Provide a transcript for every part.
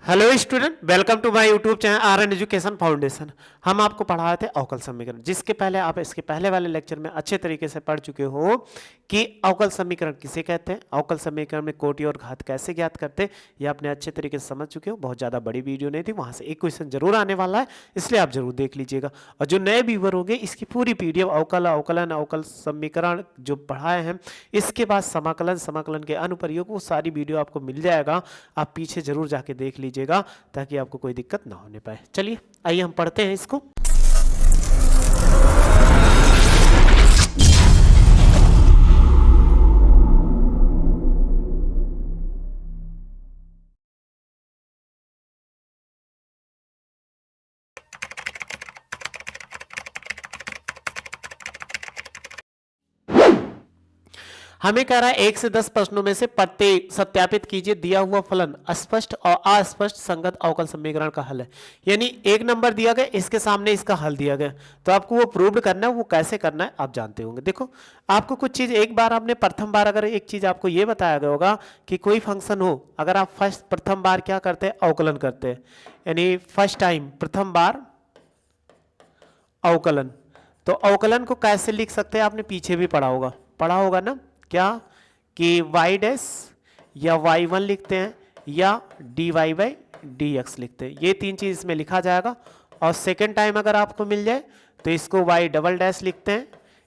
Hello student, welcome to my YouTube channel R N education foundation. हम आपको पढ़ा रहे थे अवकल समीकरण, जिसके पहले आप इसके पहले वाले लेक्चर में अच्छे तरीके से पढ़ चुके हो कि अवकल समीकरण किसे कहते हैं, अवकल समीकरण में कोटि और घात कैसे ज्ञात करते हैं। ये आपने अच्छे तरीके से समझ चुके हो। बहुत ज़्यादा बड़ी वीडियो नहीं थी, वहाँ से एक क्वेश्चन जरूर आने वाला है, इसलिए आप जरूर देख लीजिएगा। और जो नए व्यूवर होंगे, इसकी पूरी पीडीएफ अवकल, अवकलन, अवकल समीकरण जो पढ़ाए हैं, इसके बाद समाकलन, समाकलन के अनुप्रयोग, वो सारी वीडियो आपको मिल जाएगा। आप पीछे जरूर जाके देख लीजिएगा ताकि आपको कोई दिक्कत ना होने पाए। चलिए आइए हम पढ़ते हैं इसको। हमें कह रहा है 1 से 10 प्रश्नों में से प्रत्येक सत्यापित कीजिए दिया हुआ फलन अस्पष्ट और अस्पष्ट संगत अवकल समीकरण का हल है। यानी एक नंबर दिया गया, इसके सामने इसका हल दिया गया, तो आपको वो प्रूव्ड करना है। वो कैसे करना है आप जानते होंगे। देखो, आपको कुछ चीज एक बार आपने प्रथम बार अगर एक चीज आपको ये बताया गया होगा कि कोई फंक्शन हो, अगर आप प्रथम बार क्या करते हैं, अवकलन करते हैं, यानी फर्स्ट टाइम प्रथम बार अवकलन। तो अवकलन को कैसे लिख सकते हैं, आपने पीछे भी पढ़ा होगा ना, क्या कि y डैश या y1 लिखते हैं या dy बाई dx लिखते हैं। ये तीन चीज इसमें लिखा जाएगा। और सेकेंड टाइम अगर आपको मिल जाए तो इसको y डबल डैश लिखते हैं,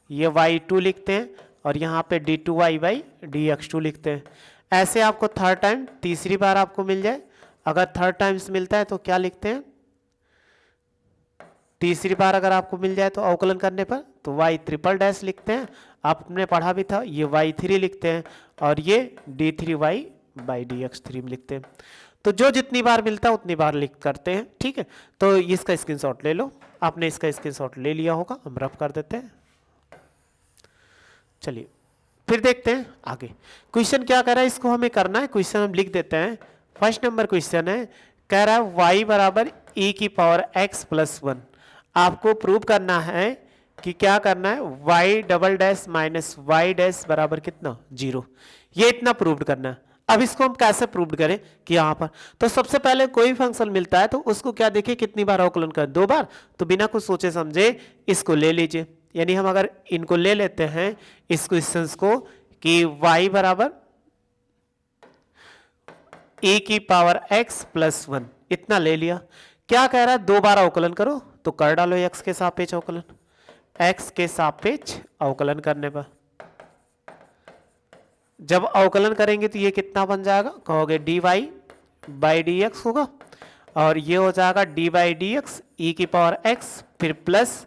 ये y2 लिखते हैं, और यहाँ पे d2y बाई dx2 लिखते हैं। ऐसे आपको थर्ड टाइम, तीसरी बार आपको मिल जाए, अगर थर्ड टाइम्स मिलता है तो क्या लिखते हैं, तीसरी बार अगर आपको मिल जाए तो अवकलन करने पर तो y ट्रिपल डैश लिखते हैं। आपने पढ़ा भी था, ये y3 लिखते हैं, और ये d3y बाई dx3 लिखते हैं। तो जो जितनी बार मिलता है उतनी बार लिख करते हैं। ठीक है, तो इसका स्क्रीनशॉट ले लो। आपने इसका स्क्रीनशॉट ले लिया होगा, हम रफ कर देते हैं। चलिए फिर देखते हैं आगे क्वेश्चन क्या कह रहा है, इसको हमें करना है। क्वेश्चन हम लिख देते हैं। फर्स्ट नंबर क्वेश्चन है, कह रहा है y बराबर e की पावर x प्लस 1। आपको प्रूव करना है कि क्या करना है, y double dash minus y dash बराबर कितना, 0। ये इतना प्रूव करना है। अब इसको हम कैसे प्रूव करें कि यहां पर, तो सबसे पहले कोई फंक्शन मिलता है तो उसको क्या देखिए कितनी बार अवकलन कर, 2 बार। तो बिना कुछ सोचे समझे इसको ले लीजिए। यानी हम अगर इनको ले लेते हैं इस क्वेश्चन को कि y बराबर e की पावर x प्लस 1, इतना ले लिया। क्या कह रहा है, 2 बार अवकलन करो, तो कर डालो x के सापेक्ष अवकलन। x के सापेक्ष अवकलन करने पर जब अवकलन करेंगे तो ये कितना बन जाएगा, कहोगे dy बाई dx होगा, और ये हो जाएगा dy बाई dx e की पावर x, फिर प्लस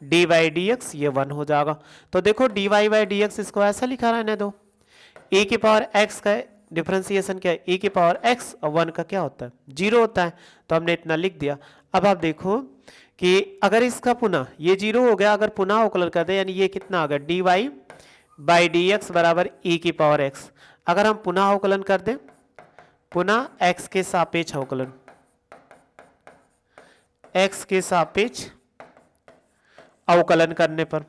dy बाई dx, ये 1 हो जाएगा। तो देखो dy बाई dx इसको ऐसा लिखा रहने दो, e की पावर x का डिफरेंशिएशन क्या है, e की पावर x और 1 का क्या होता है, 0 होता है। तो हमने इतना लिख दिया। अब आप देखो कि अगर इसका पुनः ये 0 हो गया, अगर पुनः अवकलन कर दे, यानी ये कितना आ गया, dy बाई dx बराबर e की पावर x। अगर हम पुनः अवकलन कर दें, पुनः x के सापेक्ष अवकलन, x के सापेक्ष अवकलन करने पर,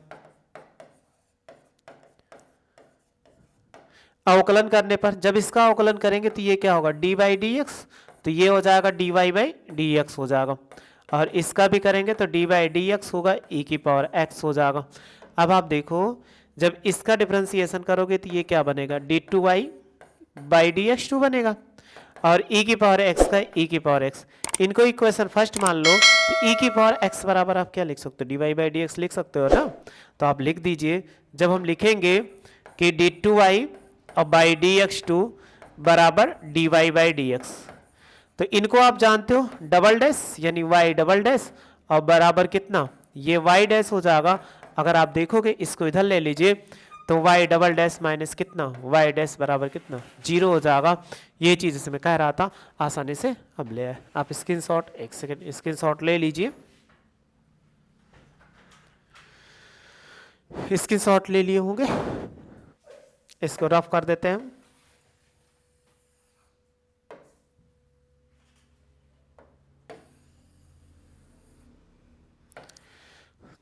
अवकलन करने पर जब इसका अवकलन करेंगे तो ये क्या होगा, डी बाई डी एक्स, तो ये हो जाएगा d y by d x हो जाएगा। और इसका भी करेंगे तो डी बाई डी एक्स होगा, ई की पावर एक्स हो जाएगा। अब आप देखो जब इसका डिफरेंशिएशन करोगे तो ये क्या बनेगा, d two y by d x two बनेगा, और ई की पावर एक्स का ई की पावर एक्स। इनको इक्वेशन फर्स्ट मान लो, तो ई की पावर एक्स बराबर आप क्या लिख सकते हो, d y by d x लिख सकते हो ना। तो आप लिख दीजिए, जब हम लिखेंगे कि डी टू वाई और बाई डी एक्स टू बराबर d y by d x, तो इनको आप जानते हो डबल डैश, यानी वाई डबल डैश और बराबर कितना, ये वाई डैश हो जाएगा। अगर आप देखोगे इसको इधर ले लीजिए तो वाई डबल डैश माइनस कितना, वाई डैश बराबर कितना, 0 हो जाएगा। ये चीज़ इसमें कह रहा था, आसानी से अब ले आए। आप स्क्रीनशॉट, एक सेकेंड स्क्रीनशॉट ले लीजिए, स्क्रीनशॉट ले लिए होंगे, इसको रफ कर देते हैं हम।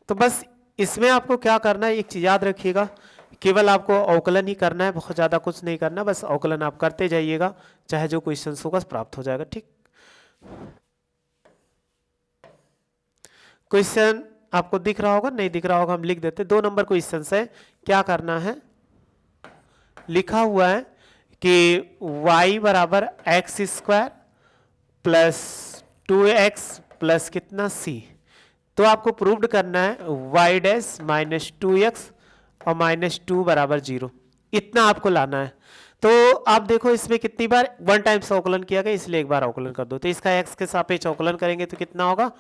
तो बस इसमें आपको क्या करना है, एक चीज याद रखिएगा, केवल आपको अवकलन ही करना है, बहुत ज़्यादा कुछ नहीं करना, बस अवकलन आप करते जाइएगा, चाहे जो क्वेश्चन होगा प्राप्त हो जाएगा। ठीक, क्वेश्चन आपको दिख रहा होगा, नहीं दिख रहा होगा हम लिख देते। 2 नंबर क्वेश्चन है। क्या करना है, लिखा हुआ है कि y बराबर x square plus 2x plus कितना c। तो आपको प्रूव्ड करना है y डैश माइनस 2x और माइनस 2 बराबर 0, इतना आपको लाना है। तो आप देखो इसमें कितनी बार 1 टाइम से अवकलन किया गया, इसलिए एक बार अवकलन कर दो। तो इसका x के सापेक्ष अवकलन करेंगे तो कितना होगा,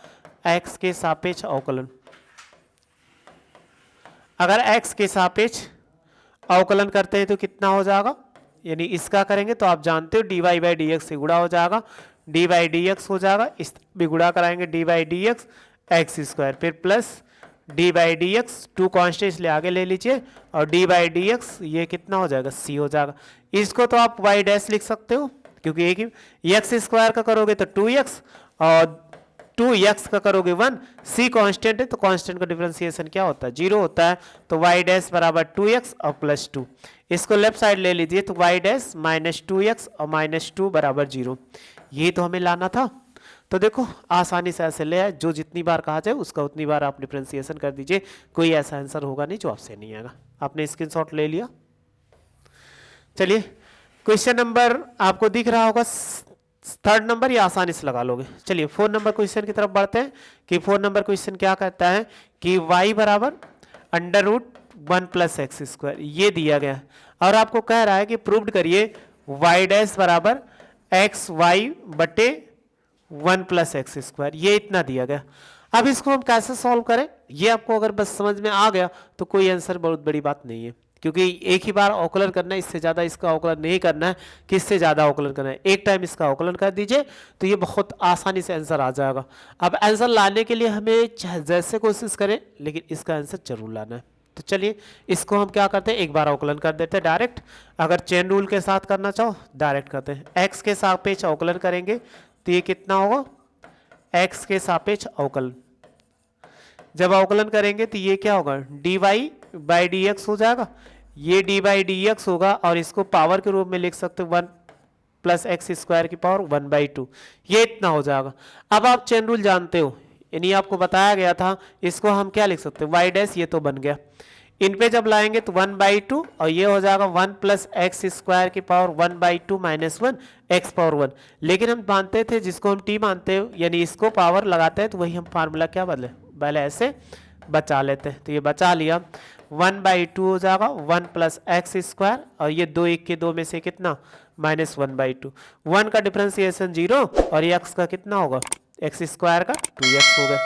x के सापेक्ष अवकलन। अगर x के सापेक्ष अवकलन करते हैं तो कितना हो जाएगा, यानी इसका करेंगे तो आप जानते हो dy बाई डी एक्स से गुणा हो जाएगा, डी बाई डी एक्स हो जाएगा, इस भी गुणा कराएंगे d by d x x square, फिर plus d by d x, 2 constant इसलिए आगे ले लीजिए, और डी बाई डी एक्स ये कितना हो जाएगा, c हो जाएगा। इसको तो आप y डैश लिख सकते हो क्योंकि एक ही एक्स स्क्वायर का करोगे तो 2x और 2x का करोगे 1, c कांस्टेंट है तो कांस्टेंट का डिफरेंशिएशन क्या होता है, 0 होता है। तो y डैश बराबर 2x और प्लस 2, इसको लेफ्ट साइड ले लीजिए तो y डैश माइनस 2x और माइनस 2 बराबर 0, ये तो हमें लाना था। तो देखो आसानी से ऐसे ले आए, जो जितनी बार कहा जाए उसका उतनी बार आप डिफरेंशिएशन कर दीजिए, कोई ऐसा आंसर होगा नहीं जो आपसे नहीं आएगा। आपने स्क्रीनशॉट ले लिया। चलिए क्वेश्चन नंबर आपको दिख रहा होगा 3rd नंबर, या आसानी से लगा लोगे। चलिए 4 नंबर क्वेश्चन की तरफ बढ़ते हैं कि 4 नंबर क्वेश्चन क्या कहता है कि y बराबर under root 1 plus x square ये दिया गया है, और आपको कह रहा है कि प्रूव्ड करिए y डैश बराबर एक्स वाई बटे 1 प्लस एक्स स्क्वायर, ये इतना दिया गया। अब इसको हम कैसे सॉल्व करें, ये आपको अगर बस समझ में आ गया तो कोई आंसर बहुत बड़ी बात नहीं है, क्योंकि एक ही बार अवकलन करना है, इससे ज़्यादा इसका अवकलन नहीं करना है कि इससे ज़्यादा अवकलन करना है। एक टाइम इसका अवकलन कर दीजिए तो ये बहुत आसानी से आंसर आ जाएगा। अब आंसर लाने के लिए हमें जैसे कोशिश करें, लेकिन इसका आंसर जरूर लाना है। तो चलिए इसको हम क्या करते हैं, एक बार अवकलन कर देते हैं डायरेक्ट। अगर चेन रूल के साथ करना चाहो डायरेक्ट करते हैं। एक्स के सापेक्ष अवकलन करेंगे तो ये कितना होगा, एक्स के सापेक्ष अवकलन। जब अवकलन करेंगे तो ये क्या होगा, d y by d x हो जाएगा, ये डी बाई डी एक्स होगा, और इसको पावर के रूप में लिख सकते हो 1 प्लस एक्स स्क्वायर की पावर 1/2, ये इतना हो जाएगा। अब आप चेन रूल जानते हो, यानी आपको बताया गया था, इसको हम क्या लिख सकते हैं, वाई डैश, ये तो बन गया। इन पे जब लाएंगे तो 1/2, और ये हो जाएगा 1 प्लस एक्स स्क्वायर की पावर 1/2 माइनस 1 एक्स पावर 1। लेकिन हम मानते थे, जिसको हम टी मानते हो, यानी इसको पावर लगाते हैं, तो वही हम फार्मूला क्या बदले, पहले ऐसे बचा लेते हैं। तो ये बचा लिया, 1/2 हो जाएगा 1 प्लस एक्स स्क्वायर, और ये 2 1 के 2 में से कितना, माइनस 1/2। 1 का डिफरेंशिएशन 0, और ये एक्स का कितना होगा, एक्स स्क्वायर का 2x हो गया।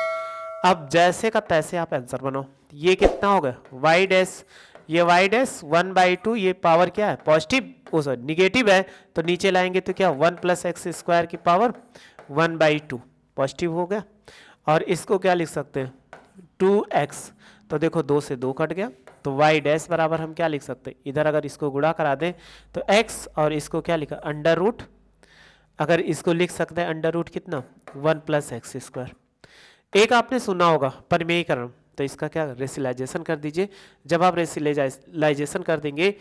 अब जैसे का तैसे आप आंसर बनाओ। ये कितना हो गया, वाई डैश, ये वाई डैश 1/2, ये पावर क्या है, पॉजिटिव, ओ सॉरी निगेटिव है, तो नीचे लाएंगे तो क्या, 1 प्लस एक्स स्क्वायर की पावर 1/2 पॉजिटिव हो गया। और इसको क्या लिख सकते हैं, 2x, तो देखो 2 से 2 कट गया, तो y डैश बराबर हम क्या लिख सकते हैं, इधर अगर इसको गुणा करा दें तो x, और इसको क्या लिखा, अंडर रूट, अगर इसको लिख सकते हैं अंडर रूट कितना, 1 प्लस एक्स स्क्वायर। एक आपने सुना होगा परिमेयीकरण, तो इसका क्या रेसिलाइजेशन कर दीजिए। जब आप रेसिलाइजेशन कर देंगे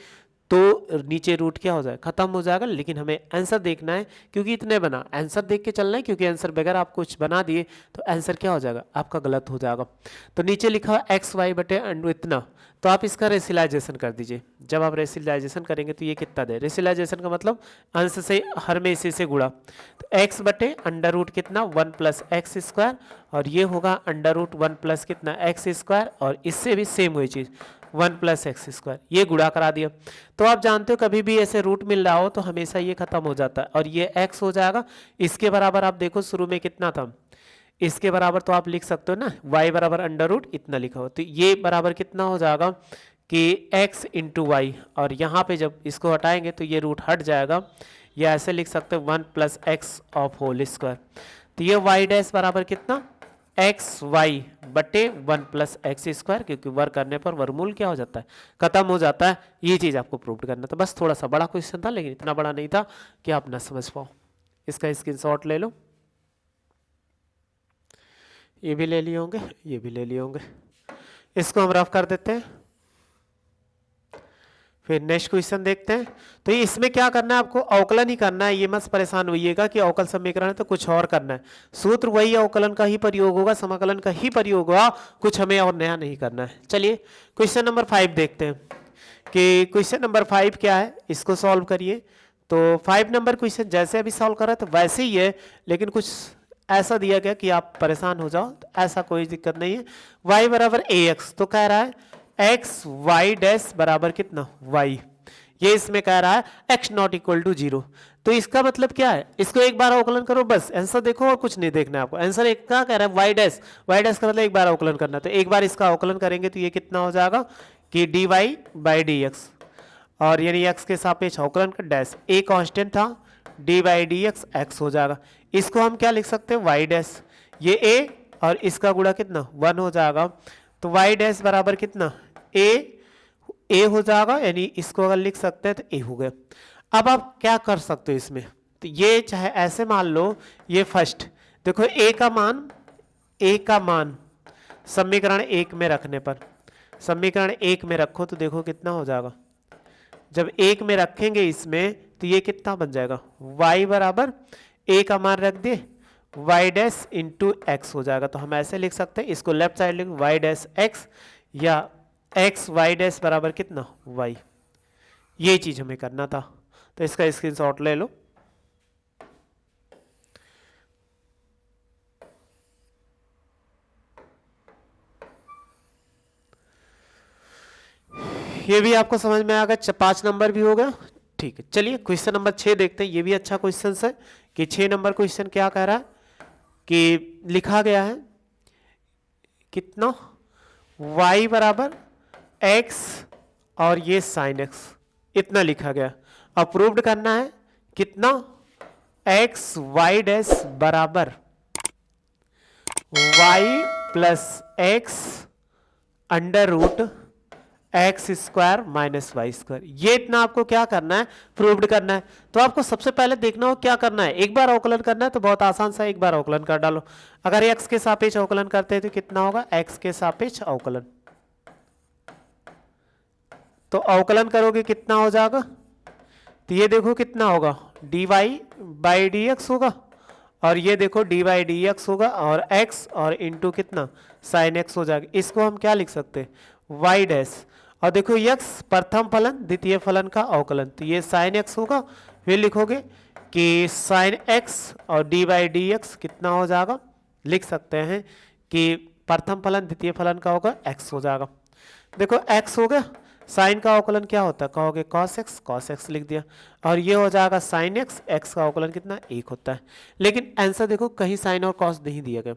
तो नीचे रूट क्या हो जाएगा, खत्म हो जाएगा। लेकिन हमें आंसर देखना है, क्योंकि इतने बना, आंसर देख के चलना है, क्योंकि आंसर बगैर आप कुछ बना दिए तो आंसर क्या हो जाएगा, आपका गलत हो जाएगा। तो नीचे लिखा हुआ एक्स वाई बटे इतना, तो आप इसका रेसिलाइजेशन कर दीजिए। जब आप रेसिलाइजेशन करेंगे तो ये कितना दे, रेसिलाइजेशन का मतलब अंश से हर में इसी से गुणा, तो एक्स बटे अंडर रूट कितना, 1 प्लस एक्स स्क्वायर, और ये होगा अंडर रूट 1 प्लस कितना एक्स स्क्वायर, और इससे भी सेम वही चीज़ 1 प्लस एक्स स्क्वायर, ये गुणा करा दिया। तो आप जानते हो कभी भी ऐसे रूट मिल रहा हो तो हमेशा ये खत्म हो जाता है, और ये x हो जाएगा। इसके बराबर आप देखो शुरू में कितना था, इसके बराबर तो आप लिख सकते हो ना, y बराबर अंडर रूट इतना लिखा हो, तो ये बराबर कितना हो जाएगा कि x इंटू वाई, और यहाँ पे जब इसको हटाएंगे तो ये रूट हट जाएगा, या ऐसे लिख सकते हैं 1 plus x of whole square. तो ये y डैश बराबर कितना, एक्स वाई बटे 1 प्लस एक्स स्क्वायर, क्योंकि वर्ग करने पर वर्गमूल क्या हो जाता है, खत्म हो जाता है। ये चीज़ आपको प्रूव करना था। बस थोड़ा सा बड़ा क्वेश्चन था, लेकिन इतना बड़ा नहीं था कि आप ना समझ पाओ। इसका स्क्रीनशॉट ले लो, ये भी ले लिए होंगे, ये भी ले लिए होंगे। इसको हम रफ कर देते हैं, फिर नेक्स्ट क्वेश्चन देखते हैं। तो ये इसमें क्या करना है, आपको अवकलन ही करना है, ये मत परेशान होइएगा कि अवकल समीकरण है तो कुछ और करना है। सूत्र वही अवकलन का ही प्रयोग होगा, समाकलन का ही प्रयोग होगा, कुछ हमें और नया नहीं करना है। चलिए क्वेश्चन नंबर 5 देखते हैं कि क्वेश्चन नंबर 5 क्या है, इसको सॉल्व करिए। तो 5 नंबर क्वेश्चन जैसे अभी सॉल्व करा तो वैसे ही है, लेकिन कुछ ऐसा दिया गया कि आप परेशान हो जाओ, तो ऐसा कोई दिक्कत नहीं है। y बराबर ax, तो कह रहा है एक्स वाई डैश बराबर कितना y, ये इसमें कह रहा है x नॉट इक्वल टू 0। तो इसका मतलब क्या है, इसको एक बार अवकलन करो बस, आंसर देखो और कुछ नहीं देखना है आपको। आंसर एक क्या कह रहा है, y डैश का मतलब एक बार अवकलन करना। तो एक बार इसका अवकलन करेंगे तो ये कितना हो जाएगा कि dy बाई डी एक्स, और यानी x के सापेक्ष अवकलन का डैश, a कांस्टेंट था, D by d x x हो जाएगा। इसको हम क्या लिख सकते हैं, y डैश, ये a और इसका गुणा कितना 1 हो जाएगा। तो y डैश बराबर कितना a हो जाएगा, यानी इसको अगर लिख सकते हैं तो a हो गया। अब आप क्या कर सकते हो इसमें, तो ये चाहे ऐसे मान लो, ये फर्स्ट देखो a का मान समीकरण 1 में रखने पर, समीकरण 1 में रखो तो देखो कितना हो जाएगा, जब 1 में रखेंगे इसमें तो ये कितना बन जाएगा, y बराबर a का मान रख दे y डैश इंटू एक्स हो जाएगा। तो हम ऐसे लिख सकते हैं, इसको लेफ्ट साइड लिख y डैश एक्स, या एक्स वाई डैश बराबर कितना y, ये चीज हमें करना था। तो इसका स्क्रीनशॉट ले लो। ये भी आपको समझ में आ गया, 5 नंबर भी हो गया, ठीक है। चलिए क्वेश्चन नंबर 6 देखते हैं, ये भी अच्छा क्वेश्चन है कि 6 नंबर क्वेश्चन क्या कह रहा है कि लिखा गया है कितना y बराबर x और ये साइन x, इतना लिखा गया। अब प्रूव्ड करना है कितना x y डैश बराबर y plus x under root x square minus y square, ये इतना आपको क्या करना है, प्रूव्ड करना है। तो आपको सबसे पहले देखना हो क्या करना है, एक बार अवकलन करना है, तो बहुत आसान सा एक बार अवकलन कर डालो। अगर एक्स के सापेक्ष अवकलन करते हैं तो कितना होगा, एक्स के सापेक्ष अवकलन, तो अवकलन करोगे कितना हो जाएगा, तो ये देखो कितना होगा dy बाई डी एक्स होगा, और ये देखो डी बाई डी एक्स होगा, और x और इंटू कितना साइन x हो जाएगा। इसको हम क्या लिख सकते हैं y डैश, और देखो x प्रथम फलन द्वितीय फलन का अवकलन, तो ये साइन x होगा। फिर लिखोगे कि साइन x और डी बाई डी एक्स कितना हो जाएगा, लिख सकते हैं कि प्रथम फलन द्वितीय फलन का होगा x हो जाएगा। देखो x हो गया, साइन का अवकलन क्या होता है, कहोगे cos x लिख दिया, और ये हो जाएगा साइन x, x का अवकलन कितना 1 होता है। लेकिन आंसर देखो कहीं साइन और cos नहीं दिया गया,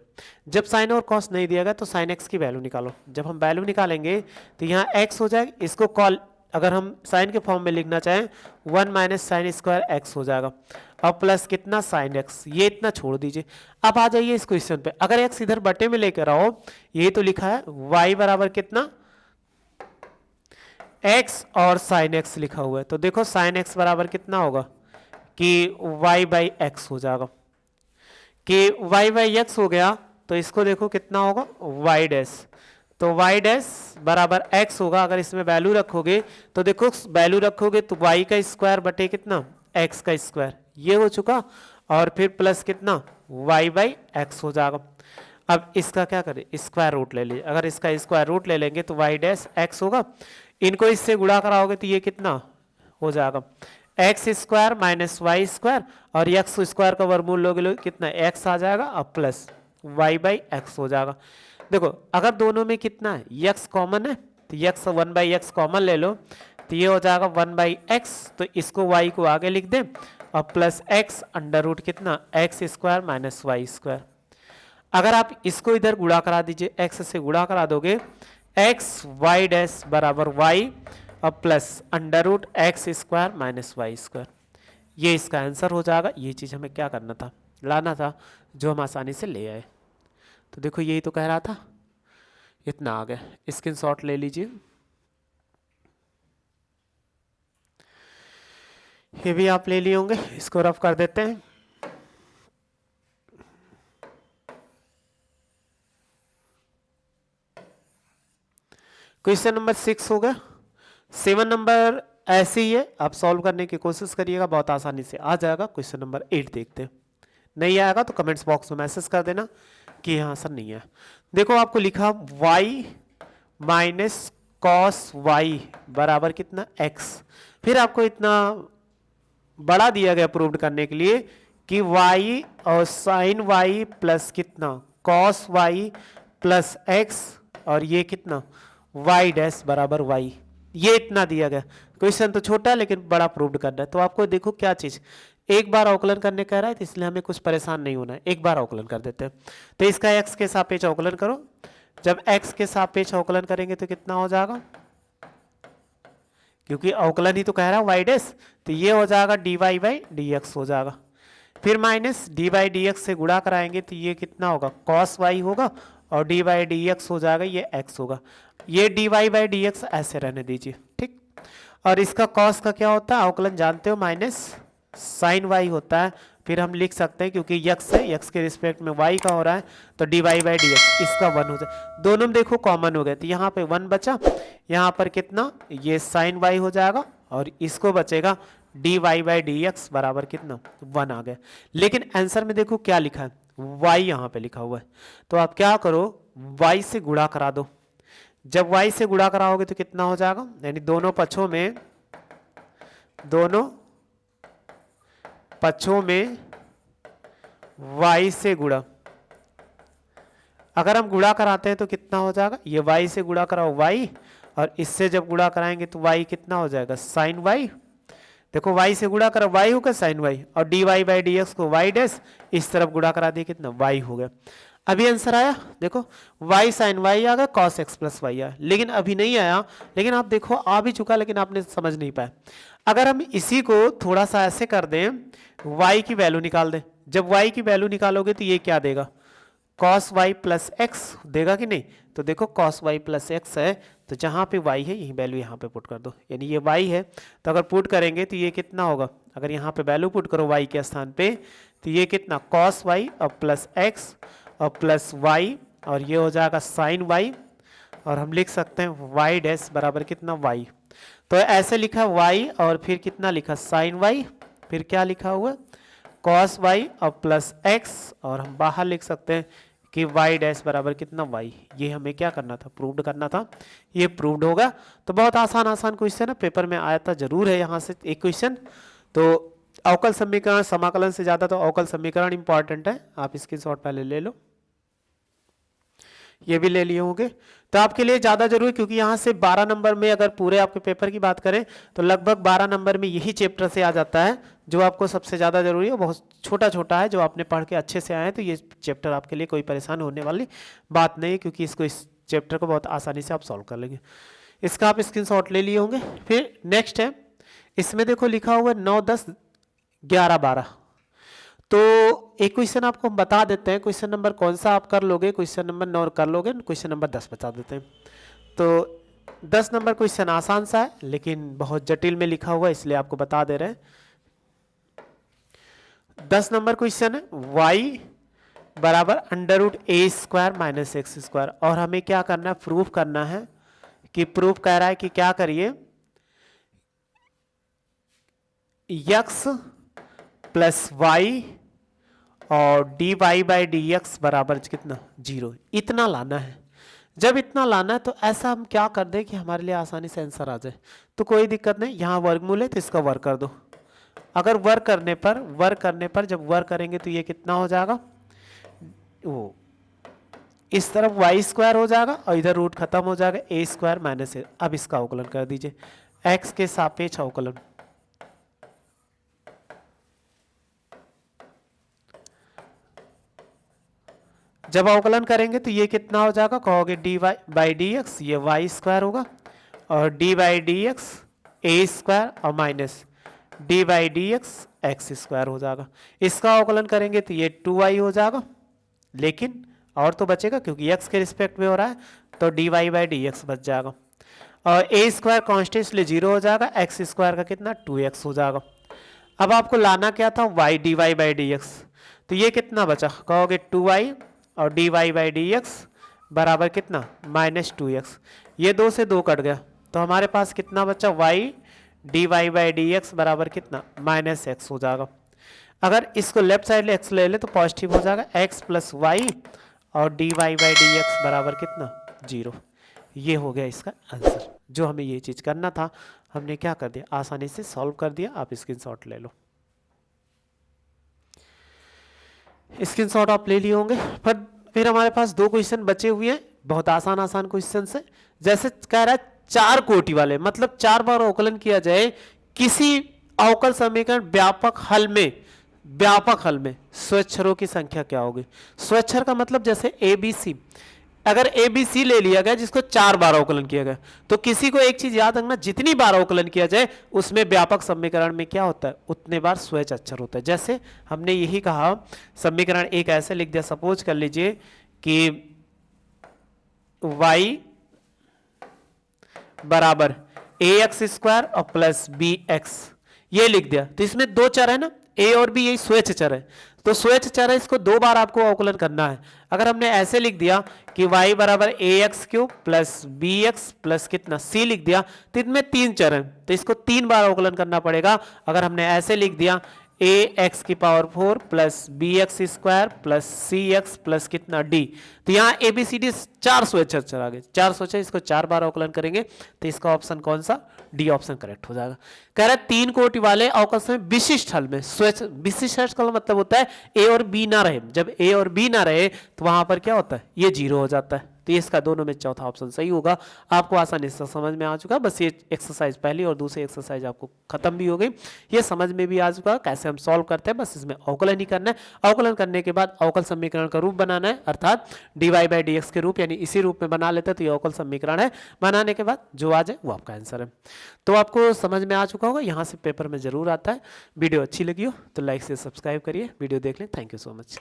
जब साइन और cos नहीं दिया गया तो साइन x की वैल्यू निकालो। जब हम वैल्यू निकालेंगे तो यहाँ x हो जाएगा, इसको कॉल अगर हम साइन के फॉर्म में लिखना चाहें 1 माइनस साइन स्क्वायर एक्स हो जाएगा, अब प्लस कितना साइन एक्स, ये इतना छोड़ दीजिए। अब आ जाइए इस क्वेश्चन पे, अगर x इधर बटे में लेकर आओ, ये तो लिखा है y बराबर कितना x और साइन x लिखा हुआ है, तो देखो साइन x बराबर कितना होगा कि y बाई एक्स हो जाएगा, कि y बाई एक्स हो गया। तो इसको देखो कितना होगा y डैश, तो y डैश बराबर x होगा। अगर इसमें वैल्यू रखोगे तो देखो वैल्यू रखोगे तो y का स्क्वायर बटे कितना x का स्क्वायर, ये हो चुका, और फिर प्लस कितना y बाई एक्स हो जाएगा। अब इसका क्या करें, स्क्वायर रूट ले लीजिए, अगर इसका स्क्वायर रूट ले लेंगे तो y डैश x होगा, इनको इससे गुणा कराओगे तो ये कितना हो जाएगा x square minus y square, और एक्स स्क्वायर का वर्गमूल लोगे कितना x आ जाएगा, अब प्लस y बाई एक्स हो जाएगा। देखो अगर दोनों में कितना है x कॉमन है, तो x 1 बाई एक्स कॉमन ले लो, तो ये हो जाएगा 1 बाई एक्स, तो इसको y को आगे लिख दें, और प्लस x अंडर रूट कितना x square minus y square. अगर आप इसको इधर गुणा करा दीजिए, x से गुणा करा दोगे, एक्स वाई डैश बराबर वाई और plus under root x square minus y square, ये इसका आंसर हो जाएगा। ये चीज़ हमें क्या करना था, लाना था, जो हम आसानी से ले आए। तो देखो यही तो कह रहा था, इतना आ गया, स्क्रीनशॉट ले लीजिए। ये भी आप ले लिए होंगे, इसको रफ कर देते हैं। क्वेश्चन नंबर 6 होगा। 7 नंबर ऐसे ही है, आप सॉल्व करने की कोशिश करिएगा, बहुत आसानी से आ जाएगा। क्वेश्चन नंबर 8 देखते हैं। नहीं आएगा तो कमेंट्स बॉक्स में मैसेज कर देना कि यहाँ सर नहीं है। देखो आपको लिखा y माइनस कॉस वाई बराबर कितना x। फिर आपको इतना बड़ा दिया गया प्रूव करने के लिए कि y और साइन y प्लस कितना कॉस y प्लस x और ये कितना y डैश बराबर y। ये इतना दिया गया। क्वेश्चन तो छोटा है लेकिन बड़ा प्रूव करना है। तो आपको देखो क्या चीज, एक बार अवकलन करने कह रहा है, तो इसलिए हमें कुछ परेशान नहीं होना है, एक बार अवकलन कर देते हैं। तो इसका x के सापेक्ष अवकलन करो। जब x के सापेक्ष अवकलन करेंगे तो कितना हो जाएगा, क्योंकि अवकलन ही तो कह रहा है y डैश, तो ये हो जाएगा dy बाई dx हो जाएगा। फिर minus d by d x से गुणा कराएंगे तो ये कितना होगा कॉस वाई होगा, और डी बाई डी एक्स हो जाएगा, ये x होगा। ये d y by d x ऐसे रहने दीजिए, ठीक। और इसका कॉस का क्या होता है, अवकलन जानते हो, माइनस साइन वाई होता है। फिर हम लिख सकते हैं क्योंकि यक्स है, यक्स के रिस्पेक्ट में वाई का हो रहा है, तो d y by d x इसका 1 हो जाए। दोनों में देखो कॉमन हो गए, तो यहाँ पे 1 बचा, यहाँ पर कितना ये साइन वाई हो जाएगा, और इसको बचेगा d y by d x बराबर कितना 1 आ गया। लेकिन आंसर में देखो क्या लिखा है, y यहाँ पे लिखा हुआ है। तो आप क्या करो, y से गुणा करा दो। जब y से गुणा कराओगे तो कितना हो जाएगा, यानी दोनों पक्षों में y से गुणा। अगर हम गुणा कराते हैं तो कितना हो जाएगा, ये y से गुणा कराओ y, और इससे जब गुणा कराएंगे तो y कितना हो जाएगा साइन y। देखो y से गुणा करा y होगा साइन y, और d y by d x को y डैश इस तरफ गुणा करा दिए, कितना y हो गया। अभी आंसर आया, देखो y साइन y आ गया, cos x प्लस वाई आया। लेकिन अभी नहीं आया, लेकिन आप देखो आ भी चुका, लेकिन आपने समझ नहीं पाया। अगर हम इसी को थोड़ा सा ऐसे कर दें, y की वैल्यू निकाल दें। जब y की वैल्यू निकालोगे तो ये क्या देगा, cos y प्लस एक्स देगा कि नहीं। तो देखो cos y प्लस एक्स है, तो जहाँ पे y है यही वैल्यू यहाँ पे पुट कर दो, यानी ये y है, तो अगर पुट करेंगे तो ये कितना होगा, अगर यहाँ पे वैल्यू पुट करो y के स्थान पे, तो ये कितना cos y और प्लस एक्स और प्लस y, और ये हो जाएगा साइन y, और हम लिख सकते हैं y डैश बराबर कितना y। तो ऐसे लिखा y, और फिर कितना लिखा साइन y, फिर क्या लिखा हुआ cos y और प्लस x, और हम बाहर लिख सकते हैं कि y डैश बराबर कितना y। ये हमें क्या करना था, प्रूव्ड करना था, ये प्रूव्ड होगा। तो बहुत आसान क्वेश्चन है, पेपर में आया था जरूर है यहाँ से एक क्वेश्चन। तो अवकल समीकरण समाकलन से ज्यादा तो अवकल समीकरण इंपॉर्टेंट है, आप इसकी शॉर्ट पहले ले लो, ये भी ले लिए होंगे। तो आपके लिए ज्यादा जरूरी, क्योंकि यहाँ से 12 नंबर में अगर पूरे आपके पेपर की बात करें तो लगभग 12 नंबर में यही चैप्टर से आ जाता है जो आपको सबसे ज़्यादा जरूरी है। बहुत छोटा है, जो आपने पढ़ के अच्छे से आए हैं, तो ये चैप्टर आपके लिए कोई परेशान होने वाली बात नहीं है, क्योंकि इस चैप्टर को बहुत आसानी से आप सॉल्व कर लेंगे। इसका आप स्क्रीनशॉट ले लिए होंगे। फिर नेक्स्ट है, इसमें देखो लिखा हुआ 9, 10, 11, 12। तो एक क्वेश्चन आपको हम बता देते हैं, क्वेश्चन नंबर कौन सा आप कर लोगे, क्वेश्चन नंबर 9 कर लोगे, क्वेश्चन नंबर 10 बता देते हैं। तो 10 नंबर क्वेश्चन आसान सा है, लेकिन बहुत जटिल में लिखा हुआ है, इसलिए आपको बता दे रहे हैं। 10 नंबर क्वेश्चन है y बराबर अंडर रूट ए स्क्वायर माइनस एक्स स्क्वायर, और हमें क्या करना है, प्रूफ करना है। कि प्रूफ कह रहा है कि क्या करिए, x प्लस वाई और d y by d x बराबर कितना 0, इतना लाना है। जब इतना लाना है तो ऐसा हम क्या कर दें कि हमारे लिए आसानी से आंसर आ जाए। तो कोई दिक्कत नहीं, यहाँ वर्गमूल है तो इसका वर्ग कर दो। अगर वर्ग करने पर जब वर्ग करेंगे तो ये कितना हो जाएगा, वो इस तरफ वाई स्क्वायर हो जाएगा और इधर रूट खत्म हो जाएगा, ए स्क्वायर माइनस ए। अब इसका अवकलन कर दीजिए, एक्स के सापेक्ष अवकलन। जब अवकलन करेंगे तो ये कितना हो जाएगा, कहोगे d y by d x, ये वाई स्क्वायर होगा, और d by d x a square और minus d by d x x square हो जाएगा। इसका अवकलन करेंगे तो ये 2y हो जाएगा, लेकिन और तो बचेगा क्योंकि x के रिस्पेक्ट में हो रहा है, तो d y by d x बच जाएगा, और ए स्क्वायर कॉन्स्टेंट इसलिए 0 हो जाएगा, एक्स स्क्वायर का कितना 2x हो जाएगा। अब आपको लाना क्या था, y d y by d x, तो ये कितना बचा, कहोगे 2y और d y by d x बराबर कितना -2x। ये 2 से 2 कट गया, तो हमारे पास कितना बचा, y d y by d x बराबर कितना माइनस एक्स हो जाएगा। अगर इसको लेफ्ट साइड एक्स ले ले तो पॉजिटिव हो जाएगा, एक्स प्लस वाई और d y by d x बराबर कितना 0। ये हो गया इसका आंसर। जो हमें ये चीज़ करना था हमने क्या कर दिया, आसानी से सॉल्व कर दिया। आप स्क्रीनशॉट ले लो, स्क्रीनशॉट आप ले लिए होंगे। पर फिर हमारे पास 2 क्वेश्चन बचे हुए हैं, बहुत आसान आसान क्वेश्चन से। जैसे कह रहा है 4 कोटि वाले, मतलब 4 बार अवकलन किया जाए किसी अवकल समीकरण व्यापक हल में, व्यापक हल में स्वक्षरों की संख्या क्या होगी। स्वक्षर का मतलब जैसे ए बी सी, अगर ए बी सी ले लिया गया जिसको 4 बार अवकलन किया गया, तो किसी को एक चीज याद रखना, जितनी बार अवकलन किया जाए उसमें व्यापक समीकरण में क्या होता है, उतने बार स्वैच अक्षर होता है। जैसे हमने यही कहा, समीकरण एक ऐसे लिख दिया, सपोज कर लीजिए कि y बराबर ए एक्स स्क्वायर और प्लस बी एक्स, ये लिख दिया। तो इसमें 2 चर है ना, ए और बी, यही स्वेच्छ चर है। तो स्वेच्छ चर है, इसको 2 बार आपको अवकलन करना है। अगर हमने ऐसे लिख दिया कि y बराबर a x cube plus b x plus कितना c लिख दिया, तो इनमें 3 चर हैं, तो इसको 3 बार अवकलन करना पड़ेगा। अगर हमने ऐसे लिख दिया ए एक्स की power 4 plus b x square plus c x plus कितना डी, तो यहाँ ए बी सी डी 4 स्वैच्छर चर आ गए, 4 स्वैच्छर, इसको 4 बार अवकलन करेंगे तो इसका ऑप्शन कौन सा, डी ऑप्शन करेक्ट हो जाएगा। कह रहा है 3 कोटि वाले अवकल में विशिष्ट हल में स्वैच्छ, विशिष्ट हल का मतलब होता है ए और बी ना रहे। जब ए और बी ना रहे तो वहां पर क्या होता है, ये 0 हो जाता है। तो इसका दोनों में चौथा ऑप्शन सही होगा। आपको आसानी से समझ में आ चुका, बस ये एक्सरसाइज पहली और दूसरी एक्सरसाइज आपको खत्म भी हो गई, ये समझ में भी आ चुका कैसे हम सॉल्व करते हैं। बस इसमें अवकलन ही करना है, अवकलन करने के बाद अवकल समीकरण का रूप बनाना है, अर्थात d y by d x के रूप, यानी इसी रूप में बना लेते हैं तो ये अवकल समीकरण है। बनाने के बाद जो आ जाए वो आपका आंसर है। तो आपको समझ में आ चुका होगा, यहाँ से पेपर में जरूर आता है। वीडियो अच्छी लगी हो तो लाइक से सब्सक्राइब करिए, वीडियो देख लें। Thank you so much.